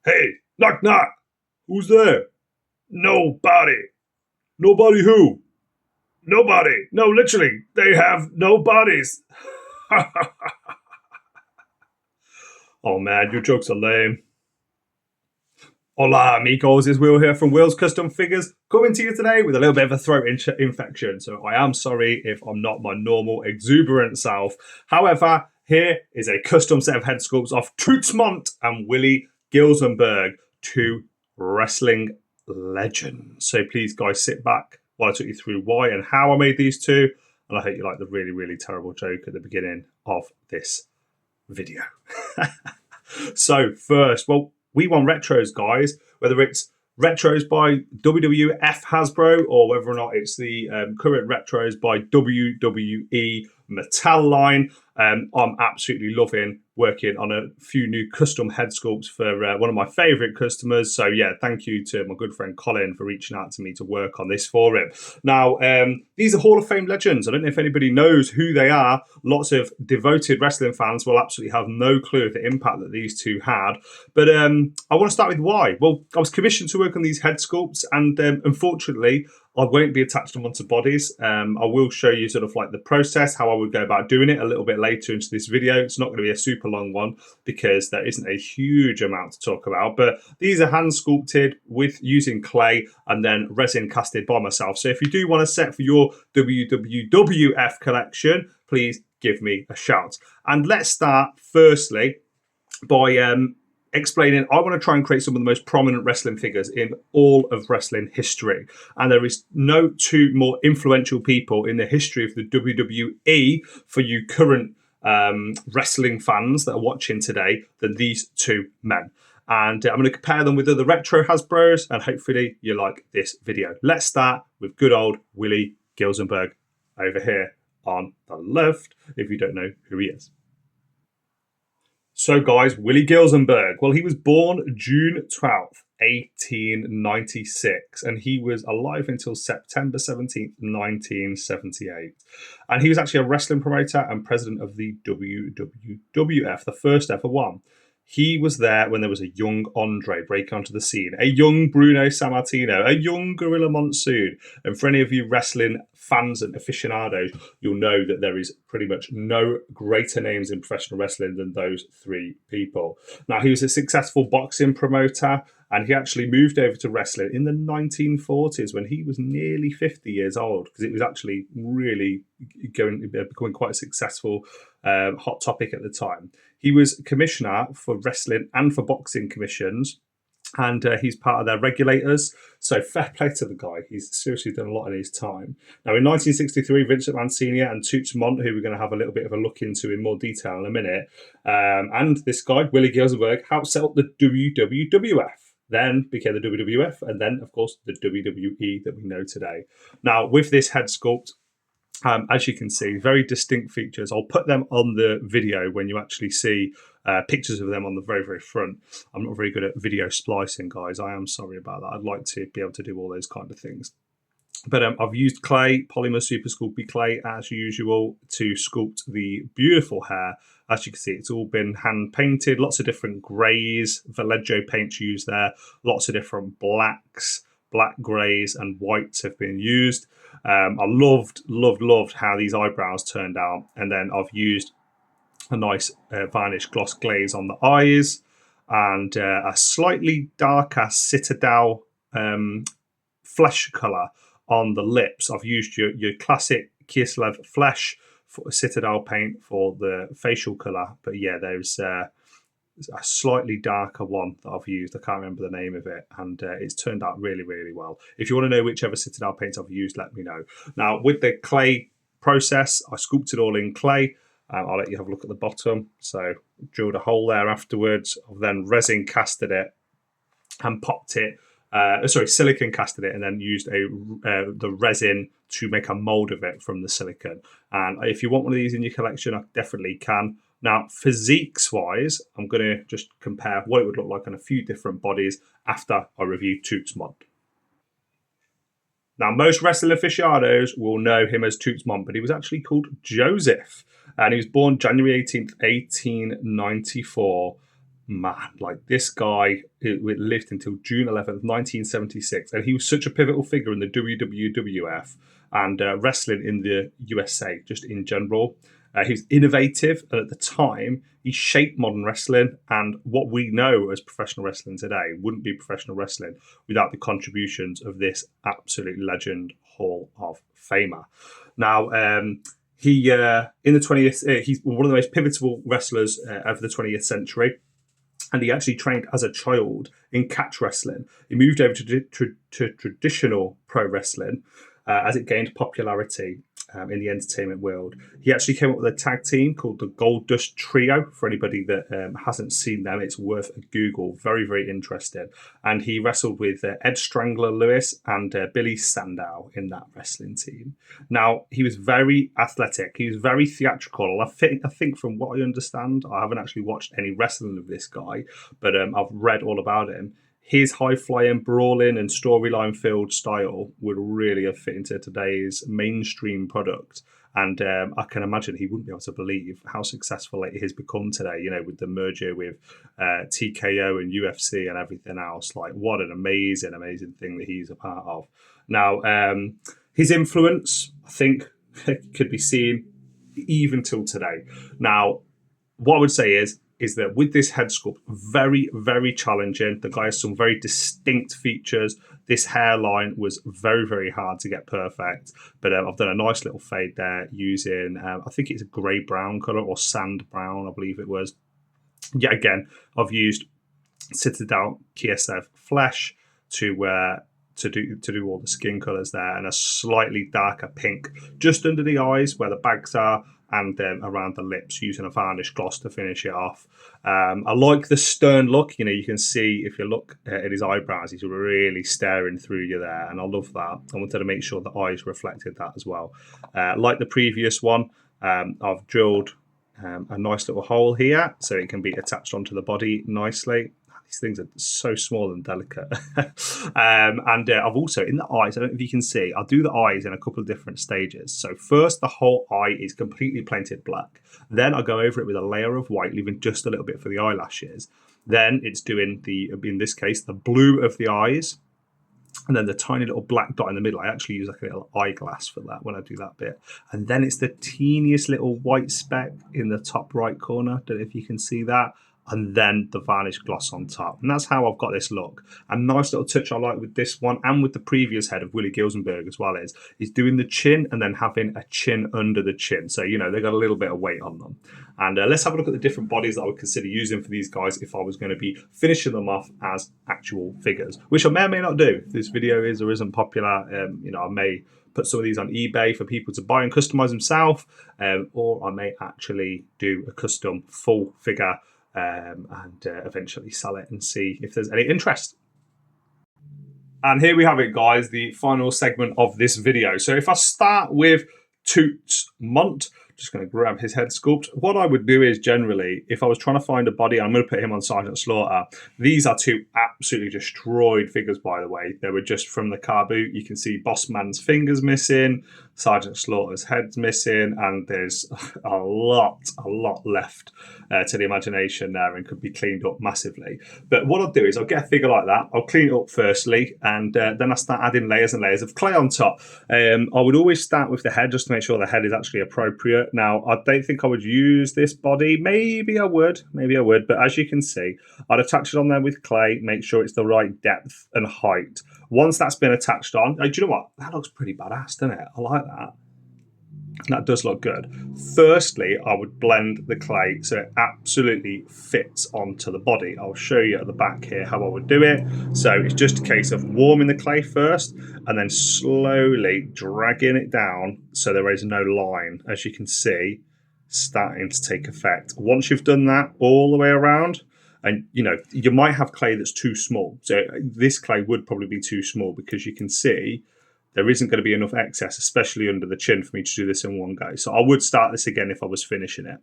Hey, knock knock. Who's there? Nobody. Nobody who? Nobody. No, literally, they have no bodies. Oh man, your jokes are lame. Hola amigos, it's Will here from Will's Custom Figures, coming to you today with a little bit of a throat infection, so I am sorry if I'm not my normal exuberant self. However, here is a custom set of head sculpts of Toots Mondt and Willie Gilzenberg, two wrestling legends. So please guys, sit back while I took you through why and how I made these two, and I hope you like the really, really terrible joke at the beginning of this video. So first, well, we want retros, guys, whether it's retros by WWF Hasbro or whether or not it's the current retros by WWE Mattel line. I'm absolutely loving working on a few new custom head sculpts for one of my favourite customers. So yeah, thank you to my good friend Colin for reaching out to me to work on this for him. Now, these are Hall of Fame legends. I don't know if anybody knows who they are. Lots of devoted wrestling fans will absolutely have no clue of the impact that these two had. But I want to start with why. Well, I was commissioned to work on these head sculpts, and unfortunately, I won't be attached them onto bodies. I will show you sort of like the process, how I would go about doing it a little bit later into this video. It's not going to be a super long one because there isn't a huge amount to talk about. But these are hand sculpted with using clay and then resin casted by myself. So if you do want a set for your WWF collection, please give me a shout. And let's start firstly by explaining I want to try and create some of the most prominent wrestling figures in all of wrestling history. And there is no two more influential people in the history of the WWE for you current wrestling fans that are watching today than these two men. And I'm going to compare them with other retro Hasbros, and hopefully you like this video. Let's start with good old Willie Gilzenberg over here on the left, if you don't know who he is. So guys, Willie Gilzenberg, well, he was born June 12th, 1896, and he was alive until September 17th, 1978. And he was actually a wrestling promoter and president of the WWF, the first ever one. He was there when there was a young Andre breaking onto the scene, a young Bruno Sammartino, a young Gorilla Monsoon. And for any of you wrestling fans and aficionados, you'll know that there is pretty much no greater names in professional wrestling than those three people. Now, he was a successful boxing promoter, and he actually moved over to wrestling in the 1940s when he was nearly 50 years old, because it was actually really becoming quite a successful hot topic at the time. He was commissioner for wrestling and for boxing commissions, and he's part of their regulators. So fair play to the guy. He's seriously done a lot in his time. Now, in 1963, Vince McMahon Sr. and Toots Mondt, who we're going to have a little bit of a look into in more detail in a minute, and this guy, Willie Gilzenberg, helped set up the WWF. Then became the WWF, and then, of course, the WWE that we know today. Now, with this head sculpt, as you can see, very distinct features. I'll put them on the video when you actually see pictures of them on the very, very front. I'm not very good at video splicing, guys. I am sorry about that. I'd like to be able to do all those kind of things. But I've used clay, Polymer Super Sculpey clay, as usual, to sculpt the beautiful hair. As you can see, it's all been hand-painted. Lots of different greys, Vallejo paints used there. Lots of different blacks, black greys and whites have been used. I loved how these eyebrows turned out. And then I've used a nice varnish gloss glaze on the eyes and a slightly darker Citadel flesh colour on the lips. I've used your classic Kislev flesh for Citadel paint for the facial colour. But yeah, there's a slightly darker one that I've used. I can't remember the name of it, and it's turned out really, really well. If you want to know whichever Citadel paint I've used, let me know. Now, with the clay process, I sculpted all in clay. I'll let you have a look at the bottom. So drilled a hole there afterwards. I've then resin casted it and popped it. Silicon casted it and then used the resin to make a mold of it from the silicon. And if you want one of these in your collection, I definitely can. Now, physiques-wise, I'm going to just compare what it would look like on a few different bodies after I review Toots Mondt. Now, most wrestling aficionados will know him as Toots Mondt, but he was actually called Joseph. And he was born January 18th, 1894. man, like this guy it lived until June 11th, 1976, and he was such a pivotal figure in the WWF and wrestling in the USA, just in general. He was innovative, and at the time, he shaped modern wrestling. And what we know as professional wrestling today wouldn't be professional wrestling without the contributions of this absolute legend, Hall of Famer. Now, he in the 20th, he's one of the most pivotal wrestlers of the 20th century. And he actually trained as a child in catch wrestling. He moved over to traditional pro wrestling as it gained popularity in the entertainment world. He actually came up with a tag team called the Gold Dust Trio. For anybody that hasn't seen them, it's worth a Google. Very, very interesting. And he wrestled with Ed Strangler Lewis and Billy Sandow in that wrestling team. Now, he was very athletic. He was very theatrical. I think from what I understand, I haven't actually watched any wrestling of this guy, but I've read all about him. His high-flying, brawling and storyline-filled style would really have fit into today's mainstream product. And I can imagine he wouldn't be able to believe how successful it has become today, you know, with the merger with TKO and UFC and everything else. Like, what an amazing, amazing thing that he's a part of. Now, his influence, I think, could be seen even till today. Now, what I would say is that with this head sculpt, very, very challenging. The guy has some very distinct features. This hairline was very, very hard to get perfect. But I've done a nice little fade there using, I think it's a grey-brown colour or sand brown, I believe it was. Yet again, I've used Citadel Kiev Flesh to do all the skin colours there, and a slightly darker pink just under the eyes where the bags are, and around the lips, using a varnish gloss to finish it off. I like the stern look. You know, you can see if you look at his eyebrows, he's really staring through you there, and I love that. I wanted to make sure the eyes reflected that as well. Like the previous one, I've drilled a nice little hole here so it can be attached onto the body nicely. These things are so small and delicate. And I've also, in the eyes, I don't know if you can see, I'll do the eyes in a couple of different stages. So first, the whole eye is completely painted black. Then I go over it with a layer of white, leaving just a little bit for the eyelashes. Then it's doing in this case, the blue of the eyes. And then the tiny little black dot in the middle. I actually use like a little eyeglass for that when I do that bit. And then it's the teeniest little white speck in the top right corner. Don't know if you can see that. And then the varnish gloss on top. And that's how I've got this look. A nice little touch I like with this one and with the previous head of Willie Gilzenberg as well is doing the chin and then having a chin under the chin. So, you know, they've got a little bit of weight on them. And let's have a look at the different bodies that I would consider using for these guys if I was going to be finishing them off as actual figures, which I may or may not do. If this video is or isn't popular, you know, I may put some of these on eBay for people to buy and customize themselves, or I may actually do a custom full figure and eventually sell it and see if there's any interest. And here we have it, guys, the final segment of this video. So if I start with Toots Mondt, just going to grab his head sculpt. What I would do is generally, if I was trying to find a body, I'm going to put him on Sergeant Slaughter. These are two absolutely destroyed figures, by the way. They were just from the car boot. You can see Boss Man's fingers missing, Sergeant Slaughter's head's missing, and there's a lot left to the imagination there and could be cleaned up massively. But what I'll do is I'll get a figure like that. I'll clean it up firstly, and then I start adding layers and layers of clay on top. I would always start with the head just to make sure the head is actually appropriate. Now, I don't think I would use this body. Maybe I would, but as you can see, I'd attach it on there with clay, make sure it's the right depth and height. Once that's been attached on, do you know what? That looks pretty badass, doesn't it? I like that. That does look good. Firstly, I would blend the clay so it absolutely fits onto the body. I'll show you at the back here how I would do it. So it's just a case of warming the clay first and then slowly dragging it down so there is no line, as you can see, starting to take effect. Once you've done that all the way around, and you know, you might have clay that's too small. So this clay would probably be too small because you can see there isn't going to be enough excess, especially under the chin, for me to do this in one go. So I would start this again if I was finishing it.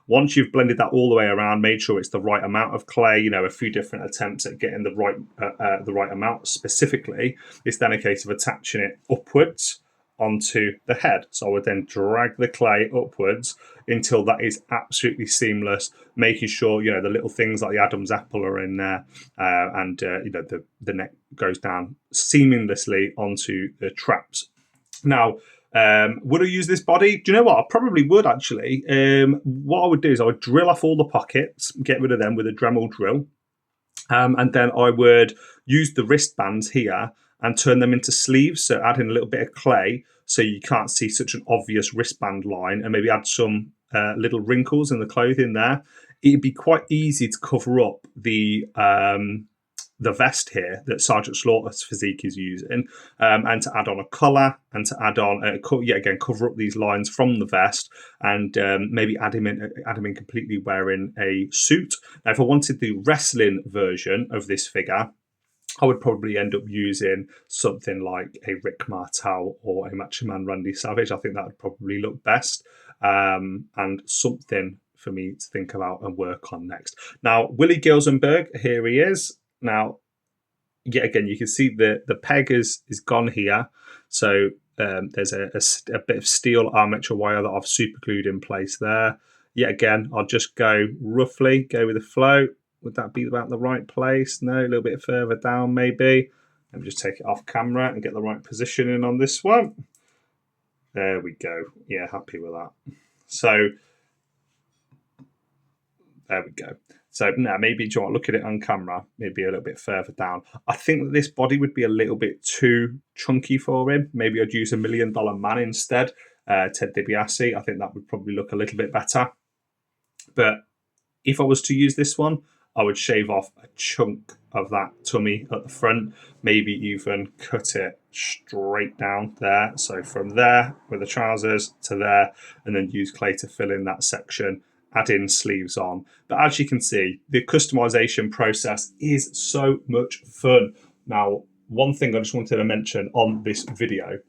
Once you've blended that all the way around, made sure it's the right amount of clay, you know, a few different attempts at getting the right amount specifically, it's then a case of attaching it upwards onto the head. So I would then drag the clay upwards until that is absolutely seamless, making sure, you know, the little things like the Adam's apple are in there, and you know, the neck goes down seamlessly onto the traps. Now, would I use this body? Do you know what? I probably would, actually. What I would do is I would drill off all the pockets, get rid of them with a Dremel drill, and then I would use the wristbands here and turn them into sleeves. So add in a little bit of clay so you can't see such an obvious wristband line, and maybe add some little wrinkles in the clothing there. It'd be quite easy to cover up the vest here that Sergeant Slaughter's physique is using, and to add on a collar, and to add on again, cover up these lines from the vest, and maybe add him in completely wearing a suit. Now, if I wanted the wrestling version of this figure, I would probably end up using something like a Rick Martel or a Macho Man Randy Savage. I think that would probably look best, and something for me to think about and work on next. Now, Willie Gilzenberg, here he is. Now, yet again, you can see the peg is gone here. So there's a bit of steel armature wire that I've super glued in place there. Yet again, I'll just go roughly, go with the flow. Would that be about the right place? No, a little bit further down maybe. Let me just take it off camera and get the right positioning on this one. There we go. Yeah, happy with that. So there we go. So now maybe, do you want to look at it on camera, maybe a little bit further down. I think that this body would be a little bit too chunky for him. Maybe I'd use $1 Million Man instead, Ted DiBiase. I think that would probably look a little bit better. But if I was to use this one, I would shave off a chunk of that tummy at the front, maybe even cut it straight down there. So from there with the trousers to there, and then use clay to fill in that section, add in sleeves on. But as you can see, the customization process is so much fun. Now, one thing I just wanted to mention on this video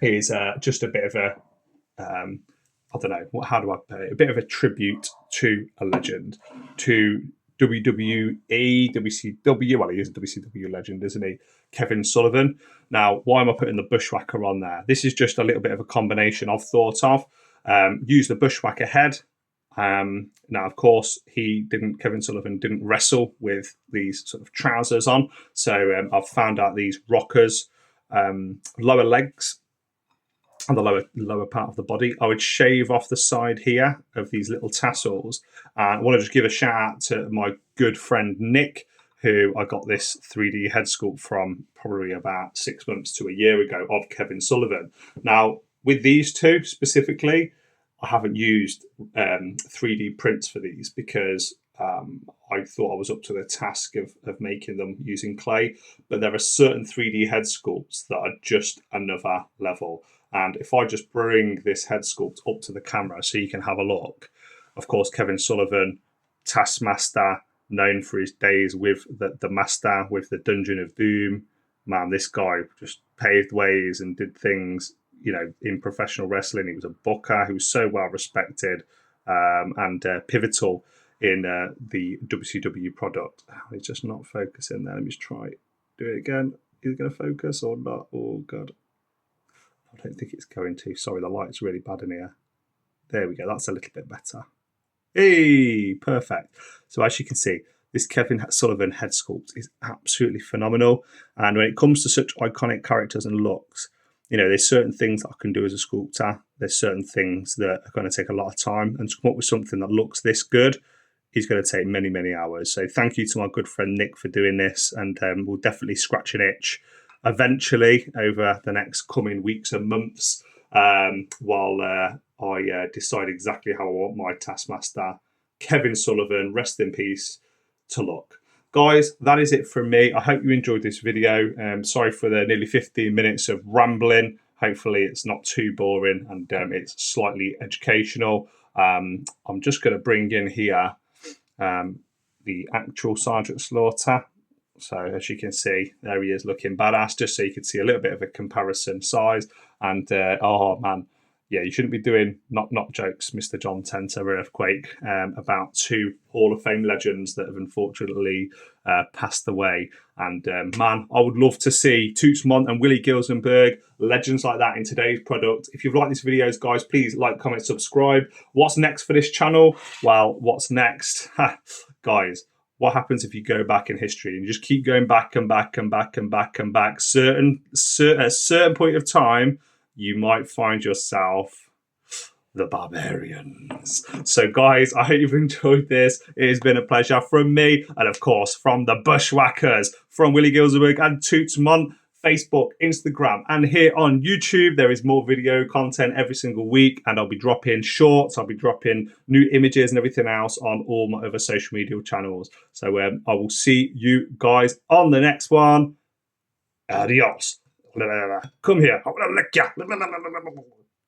is just a bit of a, I don't know, how do I put it? A bit of a tribute to a legend, to WWE, WCW, well, he is a WCW legend, isn't he? Kevin Sullivan. Now, why am I putting the Bushwhacker on there? This is just a little bit of a combination I've thought of. Use the Bushwhacker head. Now, of course, Kevin Sullivan didn't wrestle with these sort of trousers on. So I've found out these rockers, lower legs, and the lower part of the body. I would shave off the side here of these little tassels. I want to just give a shout out to my good friend Nick, who I got this 3D head sculpt from probably about 6 months to a year ago of Kevin Sullivan. Now, with these two specifically, I haven't used 3D prints for these because I thought I was up to the task of making them using clay. But there are certain 3D head sculpts that are just another level. And if I just bring this head sculpt up to the camera so you can have a look, of course, Kevin Sullivan, Taskmaster, known for his days with the Master, with the Dungeon of Doom. Man, this guy just paved ways and did things, you know, in professional wrestling. He was a booker who was so well respected and pivotal in the WCW product. It's just not focusing there. Let me just try do it again. Is it going to focus or not? Oh, God. I don't think it's going to. Sorry, the light's really bad in here. There we go. That's a little bit better. Hey, perfect. So as you can see, this Kevin Sullivan head sculpt is absolutely phenomenal. And when it comes to such iconic characters and looks, you know, there's certain things that I can do as a sculptor. There's certain things that are going to take a lot of time. And to come up with something that looks this good is going to take many, many hours. So thank you to my good friend Nick for doing this. And we'll definitely scratch an itch eventually over the next coming weeks and months while I decide exactly how I want my Taskmaster, Kevin Sullivan, rest in peace, to look. Guys, that is it from me. I hope you enjoyed this video. Sorry for the nearly 15 minutes of rambling. Hopefully it's not too boring and it's slightly educational. I'm just going to bring in here the actual Sergeant Slaughter. So as you can see, there he is looking badass, just so you can see a little bit of a comparison size. And oh man, yeah, you shouldn't be doing not jokes, Mr. John Tenter Earthquake, about two Hall of Fame legends that have unfortunately passed away. And man, I would love to see Toots, Mondt and Willie Gilzenberg, legends like that in today's product. If you've liked these videos, guys, please like, comment, subscribe. What's next for this channel? Well, what's next? Guys, what happens if you go back in history and just keep going back and back and back and back and back? At a certain point of time, you might find yourself the barbarians. So guys, I hope you've enjoyed this. It has been a pleasure from me, and of course from the Bushwhackers, from Willie Gilzenberg and Toots, Mondt, Facebook, Instagram, and here on YouTube. There is more video content every single week, and I'll be dropping shorts, I'll be dropping new images and everything else on all my other social media channels. So I will see you guys on the next one. Adios. Come here.